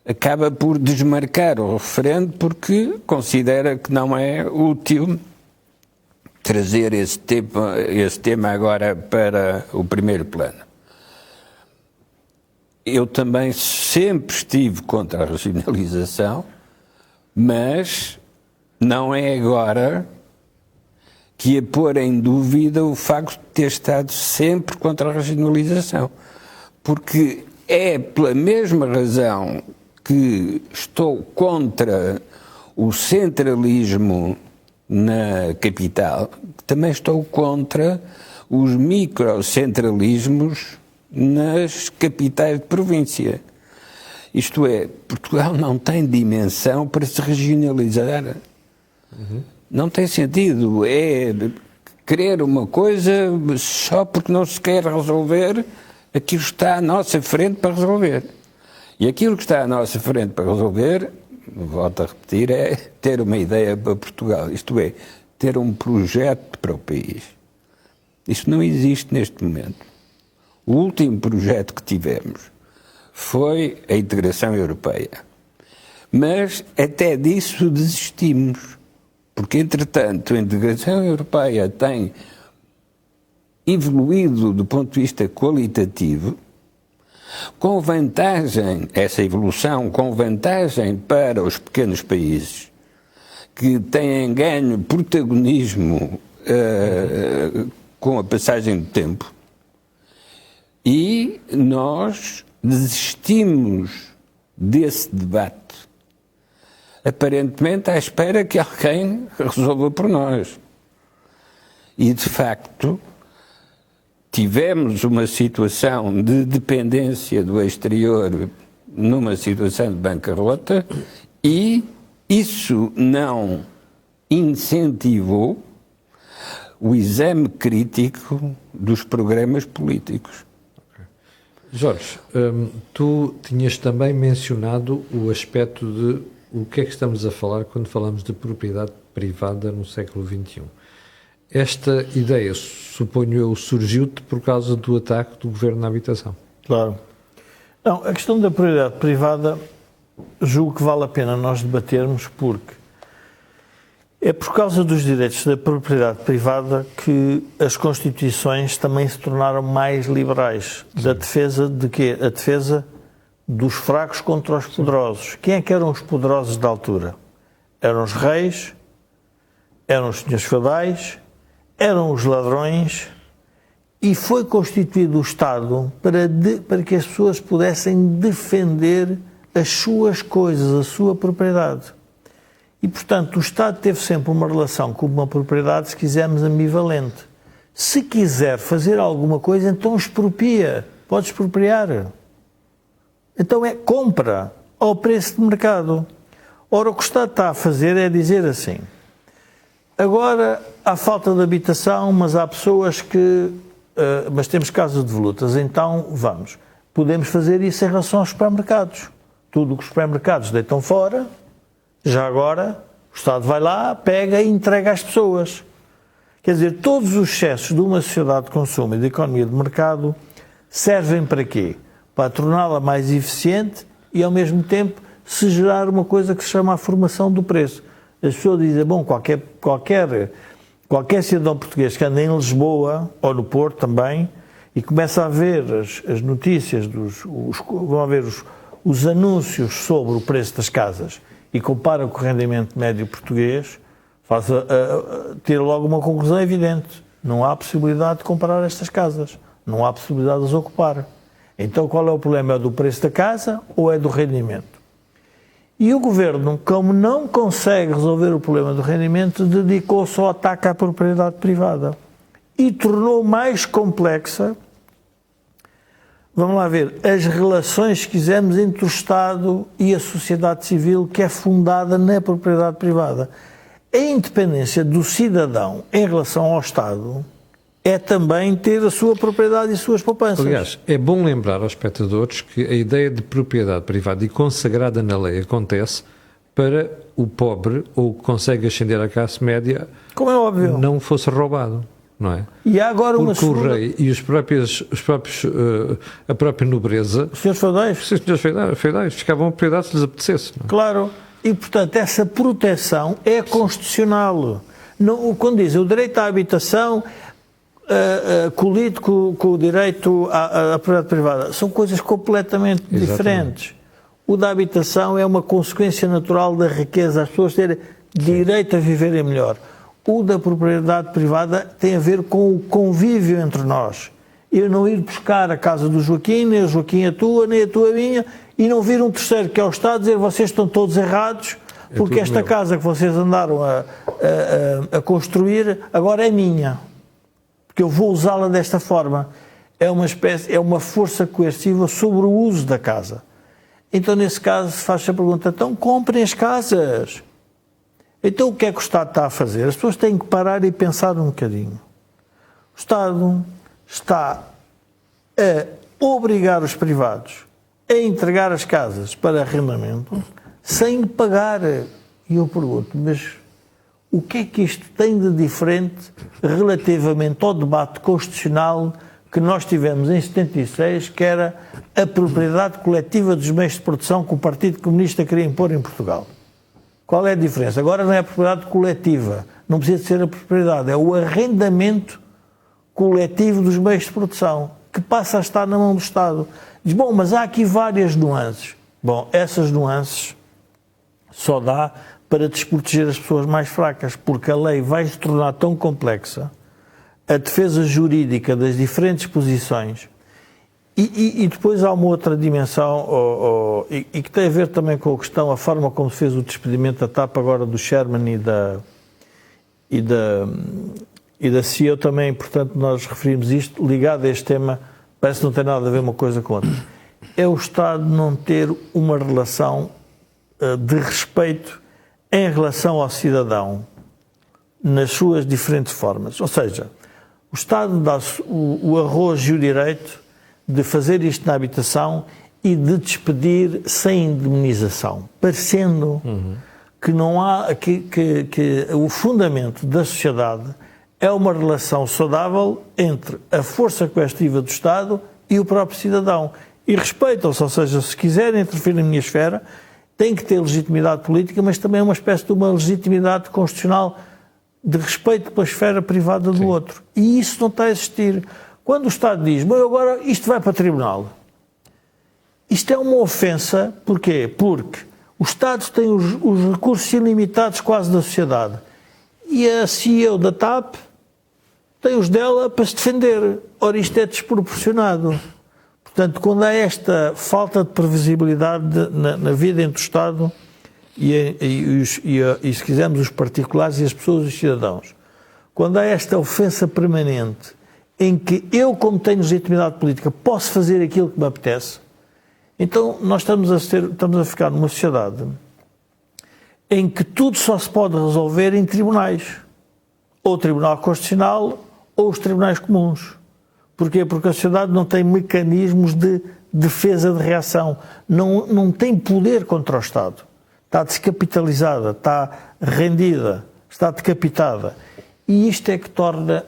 acaba por desmarcar o referendo porque considera que não é útil trazer esse tema agora para o primeiro plano. Eu também sempre estive contra a regionalização, mas não é agora que a pôr em dúvida o facto de ter estado sempre contra a regionalização. Porque é pela mesma razão que estou contra o centralismo na capital, que também estou contra os microcentralismos nas capitais de província. Isto é, Portugal não tem dimensão para se regionalizar. Não tem sentido. É querer uma coisa só porque não se quer resolver aquilo que está à nossa frente para resolver. E aquilo que está à nossa frente para resolver, volto a repetir, é ter uma ideia para Portugal. Isto é, ter um projeto para o país. Isto não existe neste momento. O último projeto que tivemos foi a integração europeia. Mas até disso desistimos, porque, entretanto, a integração europeia tem evoluído do ponto de vista qualitativo, com vantagem, essa evolução com vantagem para os pequenos países, que têm ganho protagonismo com a passagem do tempo, e nós desistimos desse debate, aparentemente à espera que alguém resolva por nós. E, de facto, tivemos uma situação de dependência do exterior numa situação de bancarrota e isso não incentivou o exame crítico dos programas políticos. Jorge, tu tinhas também mencionado o aspecto de o que é que estamos a falar quando falamos de propriedade privada no século XXI. Esta ideia, suponho eu, surgiu-te por causa do ataque do Governo na habitação. Claro. Não, a questão da propriedade privada julgo que vale a pena nós debatermos, porque é por causa dos direitos da propriedade privada que as Constituições também se tornaram mais liberais. Da defesa de quê? A defesa dos fracos contra os poderosos. Quem é que eram os poderosos da altura? Eram os reis, eram os senhores feudais, eram os ladrões, e foi constituído o Estado para que as pessoas pudessem defender as suas coisas, a sua propriedade. E, portanto, o Estado teve sempre uma relação com uma propriedade, se quisermos, ambivalente. Se quiser fazer alguma coisa, então expropria, pode expropriar. Então compra ao preço de mercado. Ora, o que o Estado está a fazer é dizer assim: agora há falta de habitação, mas há pessoas que... mas temos casas devolutas, então podemos fazer isso em relação aos supermercados. Tudo o que os supermercados deitam fora, já agora o Estado vai lá, pega e entrega às pessoas. Quer dizer, todos os excessos de uma sociedade de consumo e de economia de mercado servem para quê? Para torná-la mais eficiente e, ao mesmo tempo, se gerar uma coisa que se chama a formação do preço. As pessoas dizem, bom, qualquer cidadão português que anda em Lisboa, ou no Porto também, e começa a ver as notícias, vão a ver os anúncios sobre o preço das casas e compara com o rendimento médio português, tira logo uma conclusão evidente. Não há possibilidade de comprar estas casas. Não há possibilidade de as ocupar. Então qual é o problema? É do preço da casa ou é do rendimento? E o Governo, como não consegue resolver o problema do rendimento, dedicou-se ao ataque à propriedade privada e tornou mais complexa, vamos lá ver, as relações, se quisermos, entre o Estado e a sociedade civil, que é fundada na propriedade privada. A independência do cidadão em relação ao Estado é também ter a sua propriedade e suas poupanças. Aliás, é bom lembrar aos espectadores que a ideia de propriedade privada e consagrada na lei acontece para o pobre ou que consegue ascender à classe média, como é óbvio, não fosse roubado, não é? E há agora uma porque o rei e a própria nobreza, os senhores feudais ficavam a propriedade se lhes apetecesse. Não é? Claro, e portanto essa proteção é constitucional. Não, quando diz o direito à habitação colido com o direito à propriedade privada, são coisas completamente diferentes. O da habitação é uma consequência natural da riqueza, as pessoas terem direito a viverem melhor. O da propriedade privada tem a ver com o convívio entre nós. Eu não ir buscar a casa do Joaquim, nem a Joaquim a tua, nem a tua a minha, e não vir um terceiro que é o Estado dizer vocês estão todos errados, porque esta casa que vocês andaram a construir agora é minha. Porque eu vou usá-la desta forma. É uma força coerciva sobre o uso da casa. Então, nesse caso, se faz a pergunta, então comprem as casas. Então, o que é que o Estado está a fazer? As pessoas têm que parar e pensar um bocadinho. O Estado está a obrigar os privados a entregar as casas para arrendamento sem pagar. E eu pergunto, mas o que é que isto tem de diferente relativamente ao debate constitucional que nós tivemos em 76, que era a propriedade coletiva dos meios de produção que o Partido Comunista queria impor em Portugal. Qual é a diferença? Agora não é a propriedade coletiva, não precisa de ser a propriedade, é o arrendamento coletivo dos meios de produção, que passa a estar na mão do Estado. Diz, bom, mas há aqui várias nuances. Bom, essas nuances só dá para desproteger as pessoas mais fracas, porque a lei vai se tornar tão complexa, a defesa jurídica das diferentes posições, e depois há uma outra dimensão, e que tem a ver também com a questão, a forma como se fez o despedimento da TAP agora do Sherman e da CEO também, portanto, nós referimos isto, ligado a este tema, parece que não tem nada a ver uma coisa com outra. É o Estado não ter uma relação de respeito em relação ao cidadão, nas suas diferentes formas. Ou seja, o Estado dá o arrojo e o direito de fazer isto na habitação e de despedir sem indemnização, parecendo que não há que o fundamento da sociedade é uma relação saudável entre a força coercitiva do Estado e o próprio cidadão. E respeitam-se, ou seja, se quiserem interferir na minha esfera, têm que ter legitimidade política, mas também uma espécie de uma legitimidade constitucional de respeito pela esfera privada do outro. E isso não está a existir. Quando o Estado diz, bom, agora isto vai para o tribunal, isto é uma ofensa. Porquê? Porque o Estado tem os recursos ilimitados quase da sociedade. E a CEO da TAP tem os dela para se defender. Ora, isto é desproporcionado. Portanto, quando há esta falta de previsibilidade na vida entre o Estado e, se quisermos, os particulares e as pessoas, os cidadãos, quando há esta ofensa permanente em que eu, como tenho legitimidade política, posso fazer aquilo que me apetece, então nós estamos a ficar numa sociedade em que tudo só se pode resolver em tribunais. Ou o Tribunal Constitucional ou os tribunais comuns. Porquê? Porque a sociedade não tem mecanismos de defesa de reação. Não tem poder contra o Estado. Está descapitalizada, está rendida, está decapitada. E isto é que torna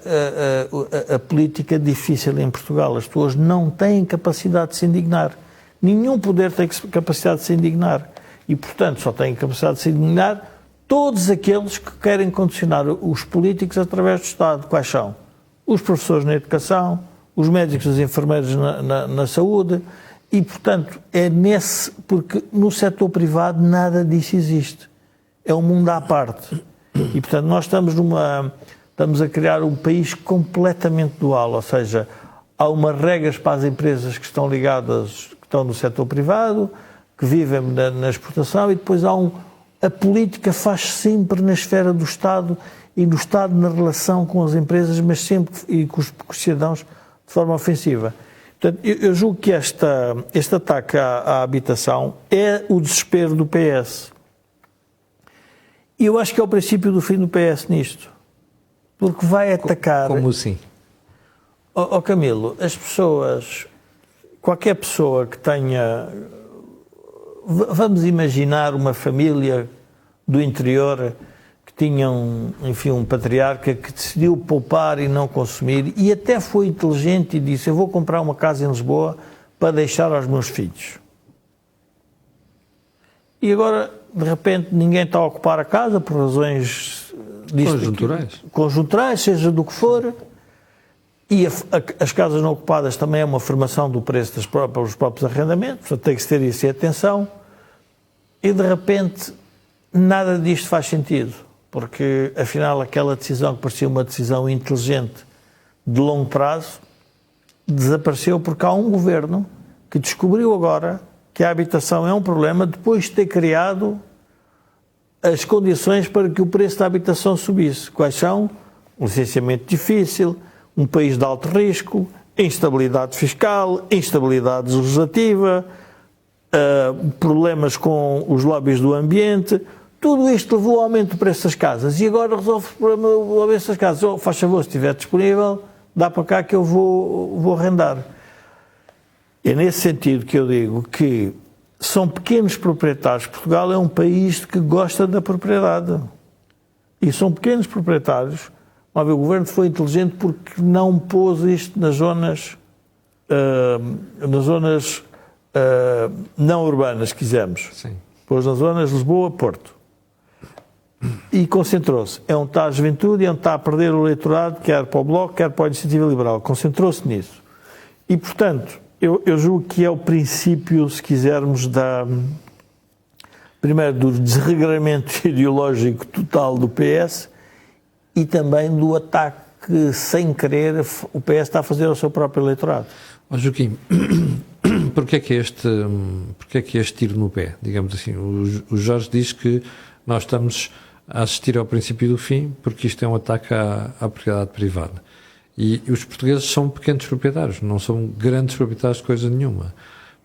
a política difícil em Portugal. As pessoas não têm capacidade de se indignar. Nenhum poder tem capacidade de se indignar. E, portanto, só têm capacidade de se indignar todos aqueles que querem condicionar os políticos através do Estado. Quais são? Os professores na educação, os médicos e os enfermeiros na saúde. E, portanto, porque no setor privado nada disso existe. É um mundo à parte. E, portanto, nós estamos a criar um país completamente dual, ou seja, há umas regras para as empresas que estão ligadas, que estão no setor privado, que vivem na exportação, e depois a política faz sempre na esfera do Estado e do Estado na relação com as empresas, mas sempre e com os cidadãos de forma ofensiva. Portanto, eu julgo que este ataque à habitação é o desespero do PS. E eu acho que é o princípio do fim do PS nisto. Porque vai atacar... Como assim? Camilo, as pessoas... Qualquer pessoa que tenha... Vamos imaginar uma família do interior que tinha um patriarca que decidiu poupar e não consumir, e até foi inteligente e disse, eu vou comprar uma casa em Lisboa para deixar aos meus filhos. E agora, de repente, ninguém está a ocupar a casa por razões conjunturais, seja do que for, e as casas não ocupadas também é uma formação do preço dos próprios arrendamentos, portanto tem que se ter isso em atenção, e de repente nada disto faz sentido, porque afinal aquela decisão que parecia uma decisão inteligente de longo prazo desapareceu porque há um governo que descobriu agora que a habitação é um problema depois de ter criado as condições para que o preço da habitação subisse. Quais são? Um licenciamento difícil, um país de alto risco, instabilidade fiscal, instabilidade legislativa, problemas com os lobbies do ambiente. Tudo isto levou ao aumento do preço das casas. E agora resolve o problema do aumento das casas. Oh, faz favor, se estiver disponível, dá para cá que eu vou arrendar. É nesse sentido que eu digo que são pequenos proprietários. Portugal é um país que gosta da propriedade. E são pequenos proprietários, o Governo foi inteligente porque não pôs isto nas zonas não urbanas, quisermos. Sim. Pôs nas zonas Lisboa-Porto. E concentrou-se. É onde está a juventude e é onde está a perder o eleitorado, quer para o Bloco, quer para a Iniciativa Liberal. Concentrou-se nisso. E, portanto, eu julgo que é o princípio, se quisermos, primeiro do desregramento ideológico total do PS e também do ataque sem querer o PS está a fazer ao seu próprio eleitorado. Joaquim, porquê é que este tiro no pé, digamos assim? O Jorge diz que nós estamos a assistir ao princípio do fim porque isto é um ataque à propriedade privada. E os portugueses são pequenos proprietários, não são grandes proprietários de coisa nenhuma.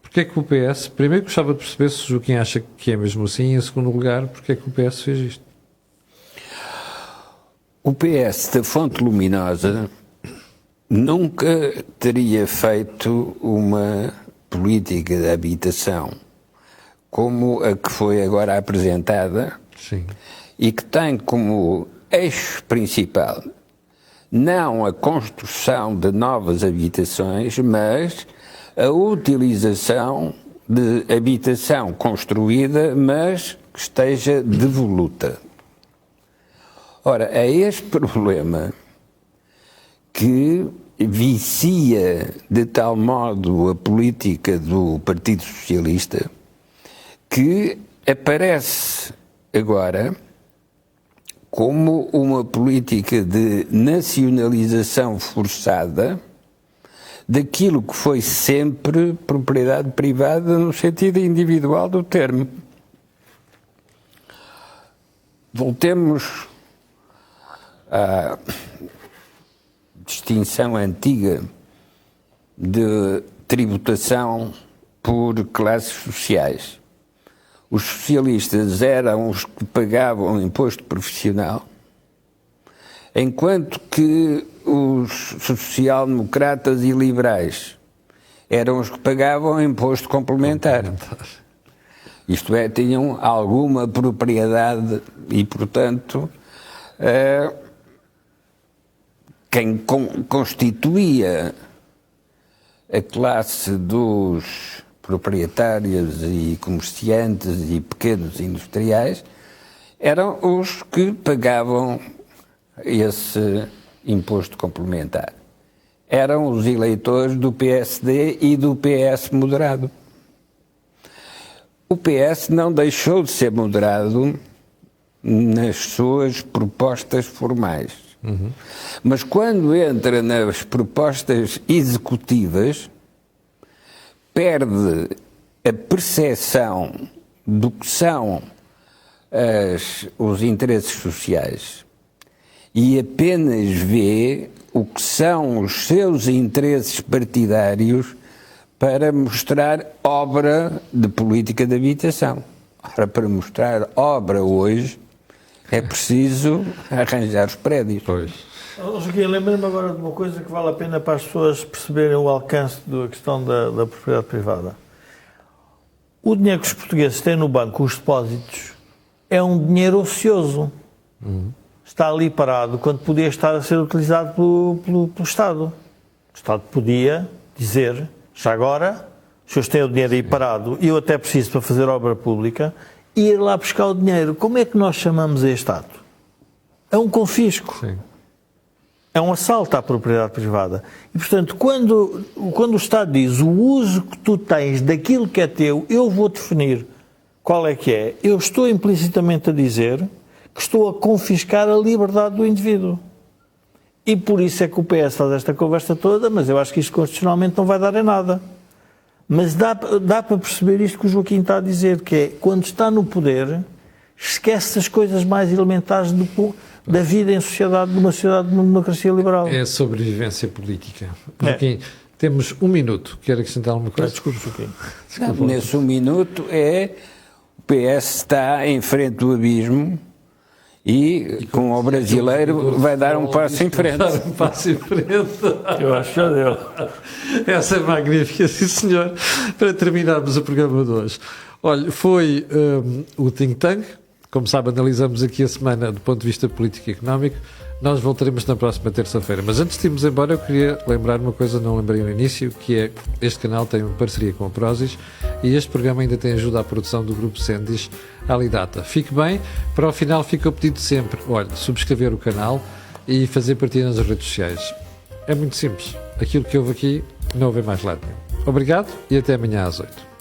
Porquê é que o PS... Primeiro gostava de perceber se o Joaquim acha que é mesmo assim, e em segundo lugar, porquê é que o PS fez isto? O PS da Fonte Luminosa nunca teria feito uma política de habitação como a que foi agora apresentada. Sim. E que tem como eixo principal não a construção de novas habitações, mas a utilização de habitação construída, mas que esteja devoluta. Ora, é este problema que vicia de tal modo a política do Partido Socialista que aparece agora como uma política de nacionalização forçada daquilo que foi sempre propriedade privada no sentido individual do termo. Voltemos à distinção antiga de tributação por classes sociais. Os socialistas eram os que pagavam o imposto profissional, enquanto que os social-democratas e liberais eram os que pagavam o imposto complementar. Isto é, tinham alguma propriedade e, portanto, quem constituía a classe dos proprietários e comerciantes e pequenos industriais eram os que pagavam esse imposto complementar. Eram os eleitores do PSD e do PS moderado. O PS não deixou de ser moderado nas suas propostas formais. Mas quando entra nas propostas executivas, perde a percepção do que são os interesses sociais e apenas vê o que são os seus interesses partidários para mostrar obra de política de habitação. Ora, para mostrar obra hoje é preciso arranjar os prédios. Pois. Joaquim, lembra-me agora de uma coisa que vale a pena para as pessoas perceberem o alcance da questão da propriedade privada. O dinheiro que os portugueses têm no banco, os depósitos, é um dinheiro ocioso. Está ali parado quando podia estar a ser utilizado pelo Estado. O Estado podia dizer, já agora, os senhores têm o dinheiro aí parado e eu até preciso para fazer obra pública, e ir lá buscar o dinheiro. Como é que nós chamamos este ato? É um confisco. Sim. É um assalto à propriedade privada. E, portanto, quando o Estado diz o uso que tu tens daquilo que é teu, eu vou definir qual é que é. Eu estou implicitamente a dizer que estou a confiscar a liberdade do indivíduo. E por isso é que o PS faz esta conversa toda, mas eu acho que isto constitucionalmente não vai dar em nada. Mas dá para perceber isto que o Joaquim está a dizer, que é, quando está no poder, esquece as coisas mais elementares da vida em sociedade, de uma sociedade de uma democracia liberal. É a sobrevivência política. Joaquim, temos um minuto. Quer acrescentar alguma coisa? Desculpe, Joaquim. Não, nesse um minuto o PS está em frente do abismo e com o brasileiro vai dar um passo em frente. Dar um passo em frente. Eu acho que já deu. Essa é magnífica, sim senhor. Para terminarmos o programa de hoje. Olha, foi o Think Tank. Como sabe, analisamos aqui a semana do ponto de vista político e económico. Nós voltaremos na próxima terça-feira. Mas antes de irmos embora, eu queria lembrar uma coisa, não lembrei no início, que é este canal tem uma parceria com a Prozis e este programa ainda tem ajuda à produção do Grupo Sendis Alidata. Fique bem, para o final fica o pedido de sempre. Olha, subscrever o canal e fazer partilha nas redes sociais. É muito simples. Aquilo que houve aqui, não houve mais lado nenhum. Obrigado e até amanhã às 8.